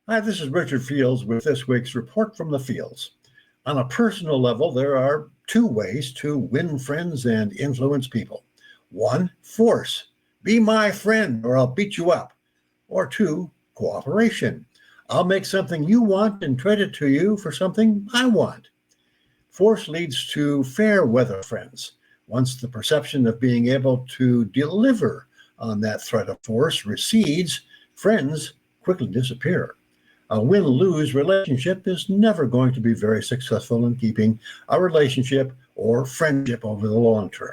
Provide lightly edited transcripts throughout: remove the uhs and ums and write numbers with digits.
Hi, this is Richard Fields with this week's Report from the Fields. On a personal level, there are two ways to win friends and influence people. One, force. Be my friend or I'll beat you up. Or two, cooperation. I'll make something you want and trade it to you for something I want. Force leads to fair weather friends. Once the perception of being able to deliver on that threat of force recedes, friends quickly disappear. A win-lose relationship is never going to be very successful in keeping a relationship or friendship over the long term.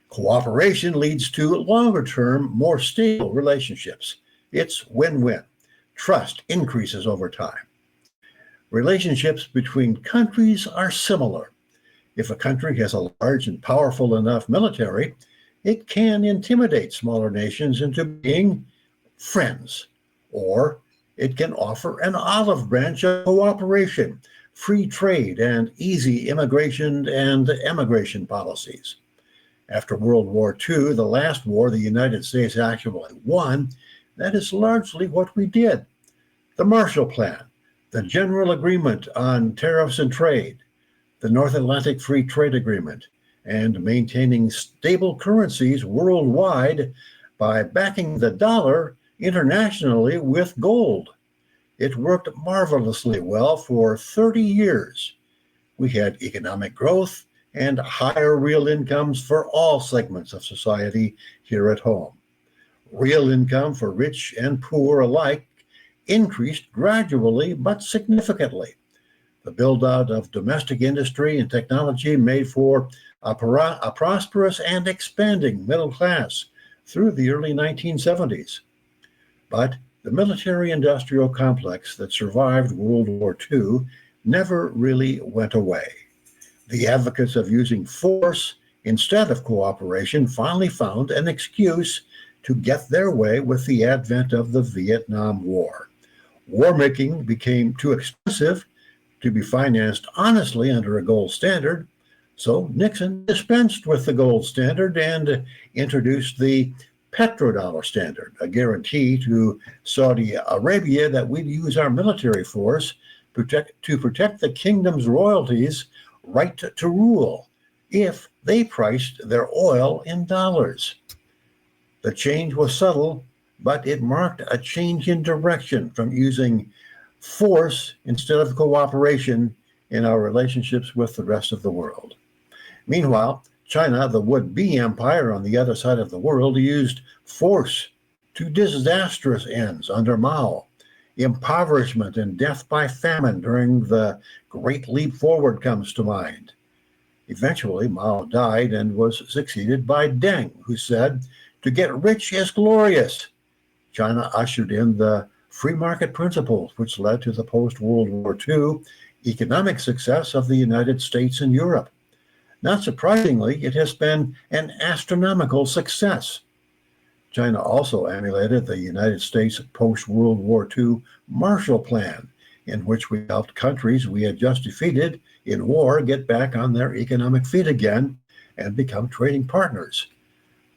Cooperation leads to longer-term, more stable relationships. It's win-win. Trust increases over time. Relationships between countries are similar. If a country has a large and powerful enough military, it can intimidate smaller nations into being friends, or it can offer an olive branch of cooperation, free trade, and easy immigration and emigration policies. After World War II, the last war the United States actually won, that is largely what we did. The Marshall Plan, the General Agreement on Tariffs and Trade, the North Atlantic Free Trade Agreement, and maintaining stable currencies worldwide by backing the dollar internationally with gold. It worked marvelously well for 30 years. We had economic growth and higher real incomes for all segments of society here at home. Real income for rich and poor alike increased gradually but significantly. The build-out of domestic industry and technology made for a prosperous and expanding middle class through the early 1970s. But the military-industrial complex that survived World War II never really went away. The advocates of using force instead of cooperation finally found an excuse to get their way with the advent of the Vietnam War. War making became too expensive to be financed honestly under a gold standard, so Nixon dispensed with the gold standard and introduced the petrodollar standard, a guarantee to Saudi Arabia that we'd use our military force to protect the kingdom's royalties' right to rule if they priced their oil in dollars. The change was subtle, but it marked a change in direction from using force instead of cooperation in our relationships with the rest of the world. Meanwhile, China, the would-be empire on the other side of the world, used force to disastrous ends under Mao. Impoverishment and death by famine during the Great Leap Forward comes to mind. Eventually, Mao died and was succeeded by Deng, who said, "To get rich is glorious." China ushered in the free market principles, which led to the post-World War II economic success of the United States and Europe. Not surprisingly, it has been an astronomical success. China also emulated the United States post-World War II Marshall Plan, in which we helped countries we had just defeated in war get back on their economic feet again and become trading partners.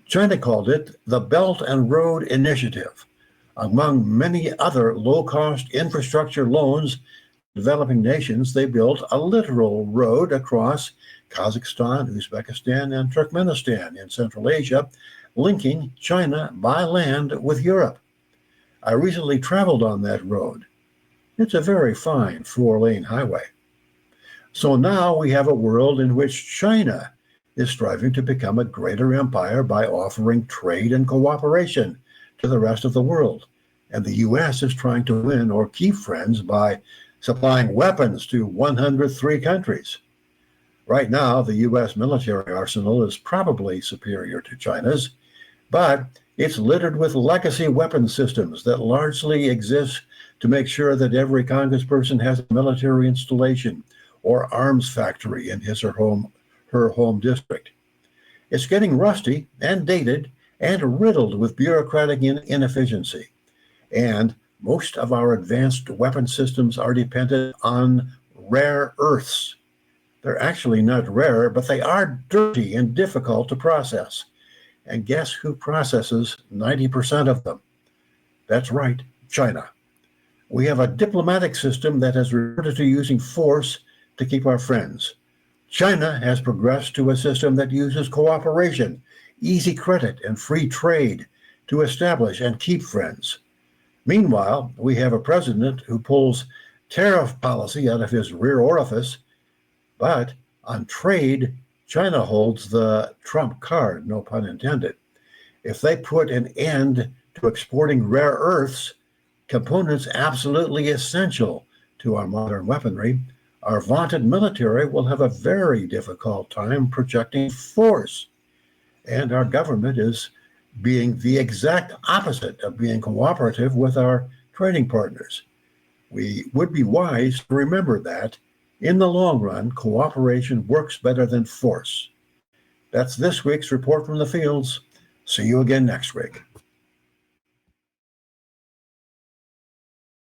China called it the Belt and Road Initiative. Among many other low-cost infrastructure loans to developing nations, they built a literal road across Kazakhstan, Uzbekistan, and Turkmenistan in Central Asia, linking China by land with Europe. I recently traveled on that road. It's a very fine four-lane highway. So now we have a world in which China is striving to become a greater empire by offering trade and cooperation to the rest of the world. And the U.S. is trying to win or keep friends by supplying weapons to 103 countries. Right now, the U.S. military arsenal is probably superior to China's, but it's littered with legacy weapon systems that largely exist to make sure that every congressperson has a military installation or arms factory in his or her home district. It's getting rusty and dated and riddled with bureaucratic inefficiency. And most of our advanced weapon systems are dependent on rare earths. They're actually not rare, but they are dirty and difficult to process. And guess who processes 90% of them? That's right, China. We have a diplomatic system that has resorted to using force to keep our friends. China has progressed to a system that uses cooperation, easy credit, and free trade to establish and keep friends. Meanwhile, we have a president who pulls tariff policy out of his rear orifice, but on trade, China holds the trump card, no pun intended. If they put an end to exporting rare earths, components absolutely essential to our modern weaponry, our vaunted military will have a very difficult time projecting force. And our government is being the exact opposite of being cooperative with our trading partners. We would be wise to remember that in the long run, cooperation works better than force. That's this week's report from the fields. See you again next week.